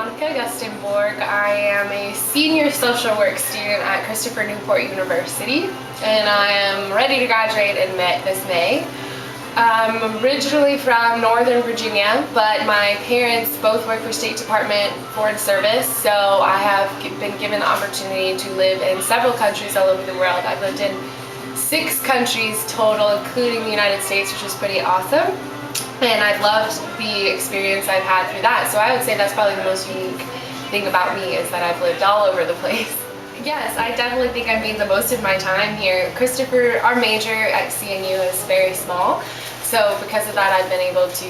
Monica Gustenborg. I am a senior social work student at Christopher Newport University, and I am ready to graduate in this May. I'm originally from Northern Virginia, but my parents both work for State Department Foreign Service, so I have been given the opportunity to live in several countries all over the world. I've lived in 6 countries total, including the United States, which is pretty awesome. And I've loved the experience I've had through that. So I would say that's probably the most unique thing about me, is that I've lived all over the place. Yes, I definitely think I made the most of my time here. Christopher, our major at CNU is very small. So because of that, I've been able to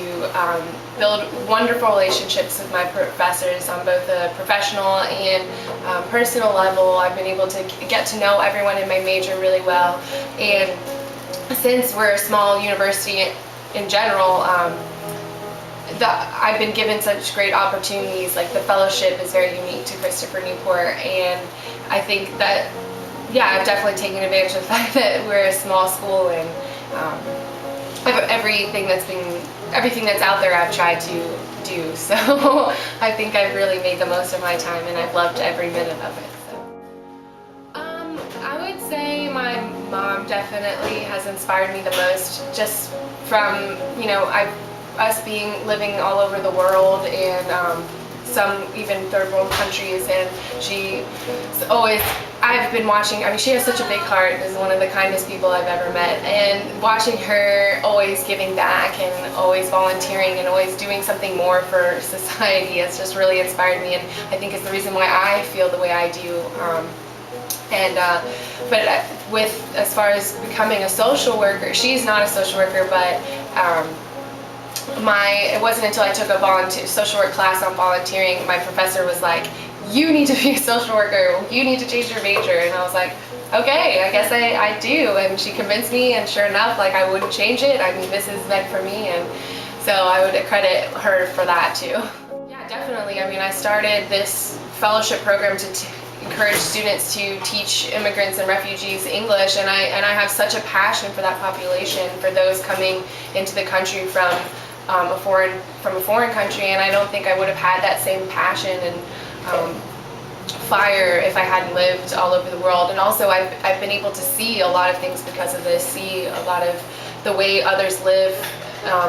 build wonderful relationships with my professors on both a professional and personal level. I've been able to get to know everyone in my major really well. And since we're a small university in general, I've been given such great opportunities. Like the fellowship is very unique to Christopher Newport, and I think that, yeah, I've definitely taken advantage of the fact that we're a small school, and everything that's out there I've tried to do. So I think I've really made the most of my time, and I've loved every minute of it. I would say my mom definitely has inspired me the most, just from, you know, us living all over the world, and some even third world countries, and I've been watching, I mean, she has such a big heart, is one of the kindest people I've ever met, and watching her always giving back and always volunteering and always doing something more for society has just really inspired me, and I think it's the reason why I feel the way I do. But as far as becoming a social worker, she's not a social worker, but it wasn't until I took a social work class on volunteering, my professor was like, "You need to be a social worker, you need to change your major," and I was like, okay, I guess I do, and she convinced me, and sure enough, like, I wouldn't change it. I mean, this is meant for me, and so I would credit her for that too. Yeah, definitely. I mean, I started this fellowship program to encourage students to teach immigrants and refugees English, and I have such a passion for that population, for those coming into the country from a foreign country, and I don't think I would have had that same passion and fire if I hadn't lived all over the world. And also I've been able to see a lot of things because of this, see a lot of the way others live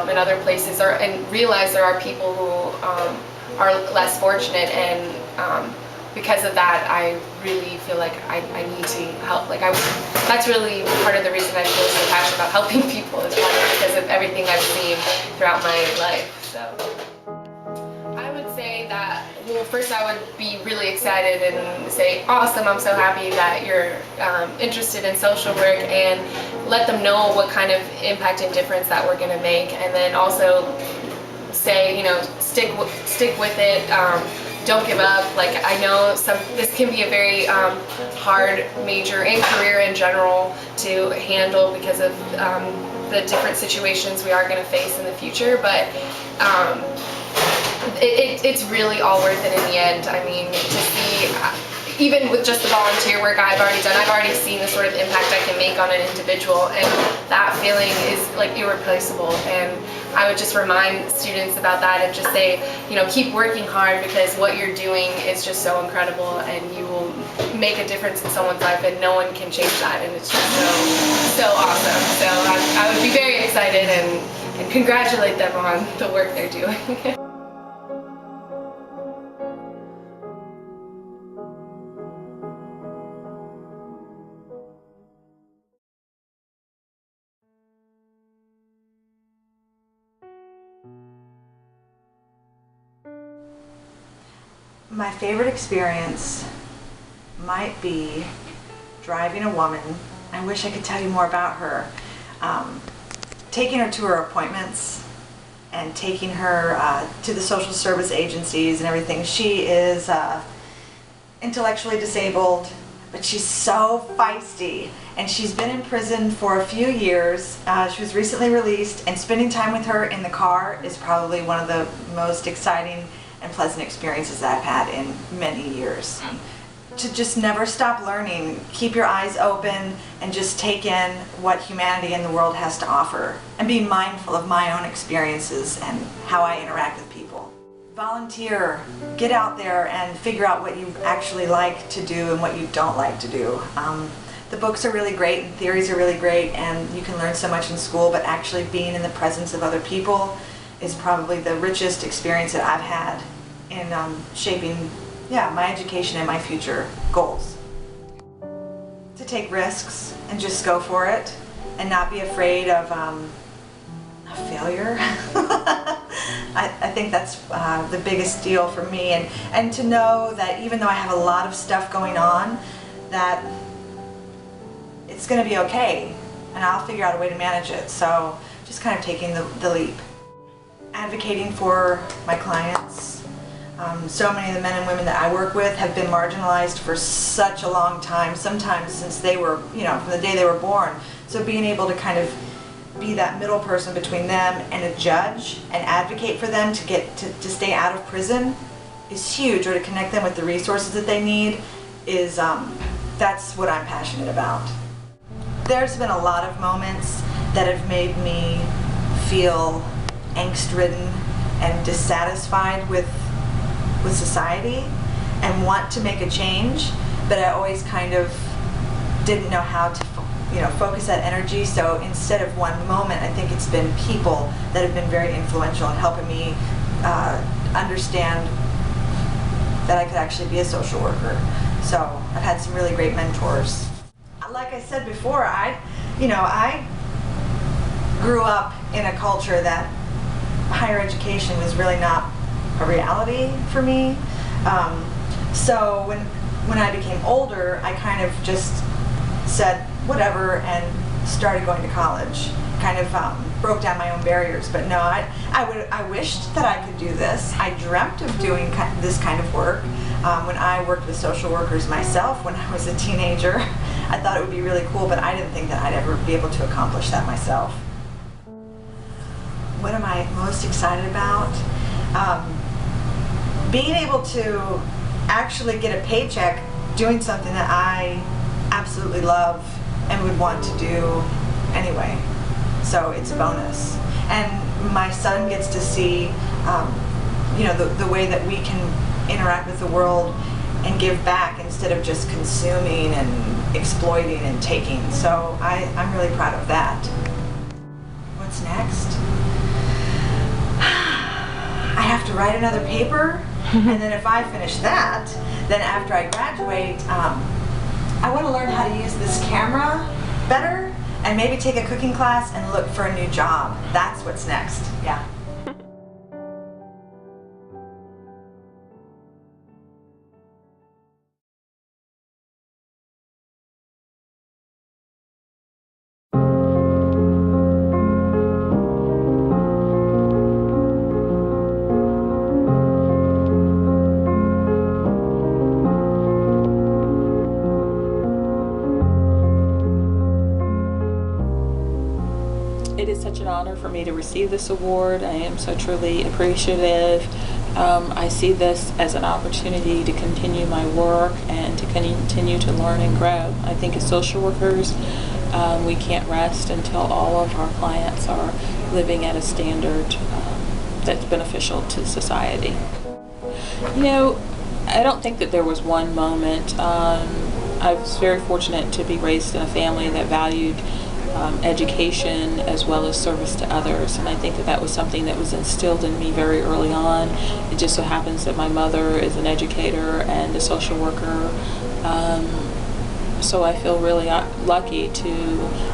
in other places, and realize there are people who are less fortunate, and because of that, I really feel like I need to help. Like that's really part of the reason I feel so passionate about helping people, is because of everything I've seen throughout my life. So I would say that, well, first I would be really excited and say, awesome, I'm so happy that you're interested in social work, and let them know what kind of impact and difference that we're going to make, and then also say, you know, stick with it. Don't give up. Like, I know this can be a very hard major and career in general to handle because of the different situations we are going to face in the future, but it's really all worth it in the end. I mean, to see, even with just the volunteer work I've already done, I've already seen the sort of impact I can make on an individual, and that feeling is like irreplaceable. And I would just remind students about that, and just say, you know, keep working hard, because what you're doing is just so incredible, and you will make a difference in someone's life, and no one can change that, and it's just so awesome. So I would be very excited and congratulate them on the work they're doing. My favorite experience might be driving a woman. I wish I could tell you more about her. Taking her to her appointments and taking her to the social service agencies and everything. She is intellectually disabled, but she's so feisty, and she's been in prison for a few years. She was recently released, and spending time with her in the car is probably one of the most exciting and pleasant experiences I've had in many years. To just never stop learning, keep your eyes open, and just take in what humanity and the world has to offer, and be mindful of my own experiences and how I interact with people. Volunteer, get out there and figure out what you actually like to do and what you don't like to do. The books are really great and theories are really great and you can learn so much in school, but actually being in the presence of other people is probably the richest experience that I've had in shaping my education and my future goals. To take risks and just go for it and not be afraid of failure. I think that's the biggest deal for me, and to know that even though I have a lot of stuff going on, that it's going to be okay and I'll figure out a way to manage it. So just kind of taking the leap. Advocating for my clients. So many of the men and women that I work with have been marginalized for such a long time, sometimes since they were, from the day they were born. So being able to kind of be that middle person between them and a judge and advocate for them to get to stay out of prison is huge, or to connect them with the resources that they need is, that's what I'm passionate about. There's been a lot of moments that have made me feel angst-ridden and dissatisfied with society and want to make a change, but I always kind of didn't know how to focus that energy. So instead of one moment, I think it's been people that have been very influential in helping me understand that I could actually be a social worker. So I've had some really great mentors. Like I said before, I grew up in a culture that higher education was really not a reality for me. So when I became older, I kind of just said whatever and started going to college. Kind of broke down my own barriers. But no, I wished that I could do this. I dreamt of doing this kind of work. When I worked with social workers myself when I was a teenager, I thought it would be really cool, but I didn't think that I'd ever be able to accomplish that myself. What am I most excited about? Being able to actually get a paycheck doing something that I absolutely love and would want to do anyway. So it's a bonus. And my son gets to see the way that we can interact with the world and give back instead of just consuming and exploiting and taking. So I'm really proud of that. What's next? I have to write another paper, and then if I finish that, then after I graduate, I want to learn how to use this camera better and maybe take a cooking class and look for a new job. That's what's next, yeah. It is such an honor for me to receive this award. I am so truly appreciative. I see this as an opportunity to continue my work and to continue to learn and grow. I think as social workers, we can't rest until all of our clients are living at a standard that's beneficial to society. I don't think that there was one moment. I was very fortunate to be raised in a family that valued education as well as service to others, and I think that was something that was instilled in me very early on. It just so happens that my mother is an educator and a social worker, so I feel really lucky to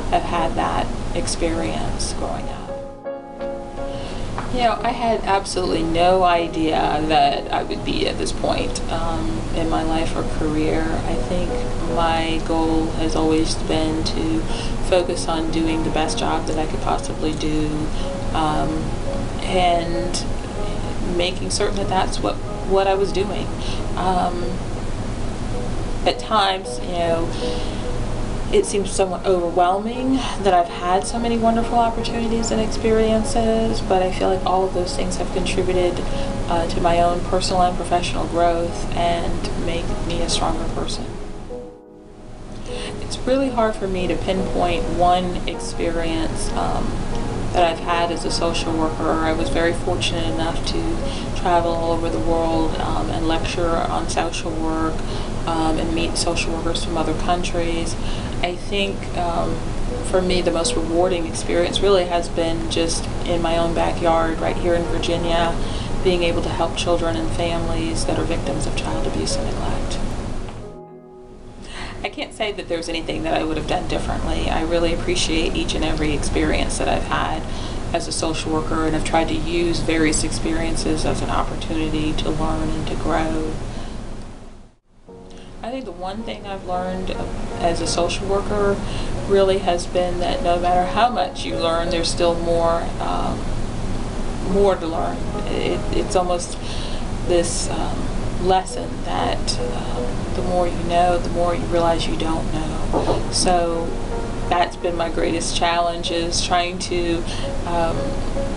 have had that experience growing up. I had absolutely no idea that I would be at this point in my life or career. I think my goal has always been to focus on doing the best job that I could possibly do, and making certain that that's what I was doing. At times, it seems somewhat overwhelming that I've had so many wonderful opportunities and experiences, but I feel like all of those things have contributed to my own personal and professional growth and make me a stronger person. It's really hard for me to pinpoint one experience that I've had as a social worker. I was very fortunate enough to travel all over the world and lecture on social work and meet social workers from other countries. I think for me the most rewarding experience really has been just in my own backyard right here in Virginia, being able to help children and families that are victims of child abuse and neglect. I can't say that there's anything that I would have done differently. I really appreciate each and every experience that I've had as a social worker, and I've tried to use various experiences as an opportunity to learn and to grow. I think the one thing I've learned as a social worker really has been that no matter how much you learn, there's still more to learn. It's almost this lesson that the more you know, the more you realize you don't know. So that's been my greatest challenge, is trying to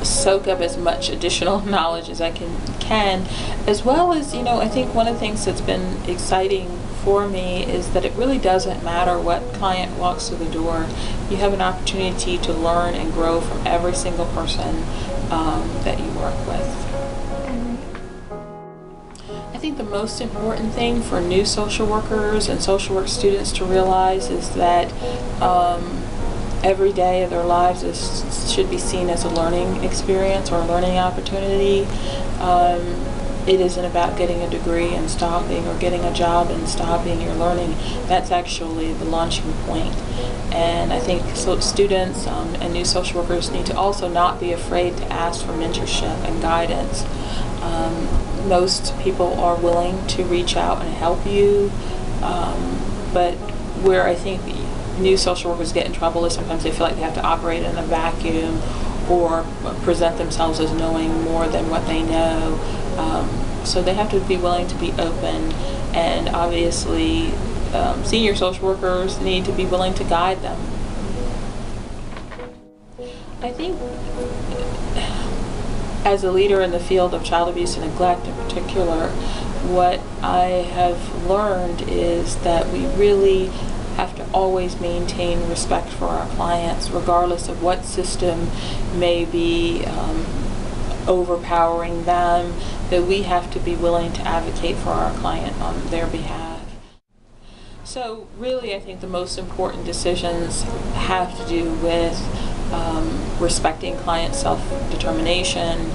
soak up as much additional knowledge as I can, as well as, I think one of the things that's been exciting for me is that it really doesn't matter what client walks through the door. You have an opportunity to learn and grow from every single person that you work with. I think the most important thing for new social workers and social work students to realize is that every day of their lives should be seen as a learning experience or a learning opportunity. It isn't about getting a degree and stopping, or getting a job and stopping your learning. That's actually the launching point. And I think students and new social workers need to also not be afraid to ask for mentorship and guidance. Most people are willing to reach out and help you, but where I think new social workers get in trouble is sometimes they feel like they have to operate in a vacuum or present themselves as knowing more than what they know. So they have to be willing to be open, and obviously senior social workers need to be willing to guide them. I think as a leader in the field of child abuse and neglect in particular, what I have learned is that we really have to always maintain respect for our clients, regardless of what system may be overpowering them, that we have to be willing to advocate for our client on their behalf. So really, I think the most important decisions have to do with respecting client self-determination,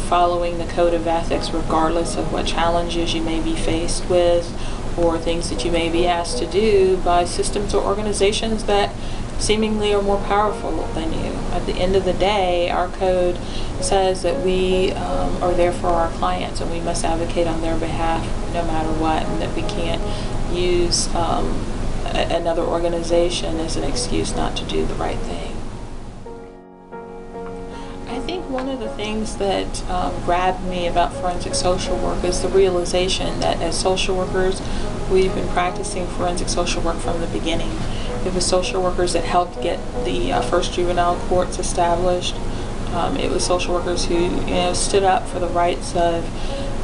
following the code of ethics regardless of what challenges you may be faced with, or things that you may be asked to do by systems or organizations that seemingly are more powerful than you. At the end of the day, our code says that we are there for our clients, and we must advocate on their behalf no matter what, and that we can't use another organization as an excuse not to do the right thing. I think one of the things that grabbed me about forensic social work is the realization that as social workers, we've been practicing forensic social work from the beginning. It was social workers that helped get the first juvenile courts established. It was social workers who stood up for the rights of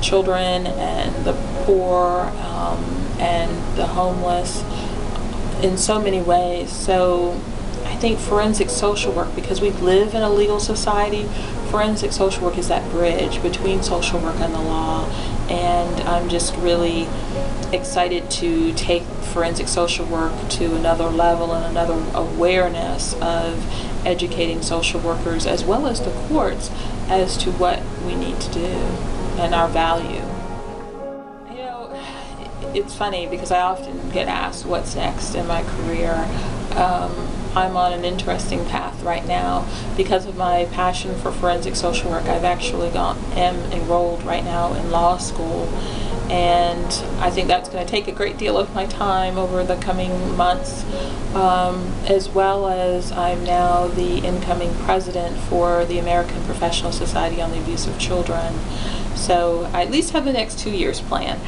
children and the poor and the homeless in so many ways. So I think forensic social work, because we live in a legal society, forensic social work is that bridge between social work and the law. And I'm just really excited to take forensic social work to another level and another awareness of educating social workers as well as the courts as to what we need to do and our value. It's funny because I often get asked what's next in my career. I'm on an interesting path right now because of my passion for forensic social work. I've actually am enrolled right now in law school, and I think that's going to take a great deal of my time over the coming months, as well as I'm now the incoming president for the American Professional Society on the Abuse of Children. So I at least have the next 2 years planned.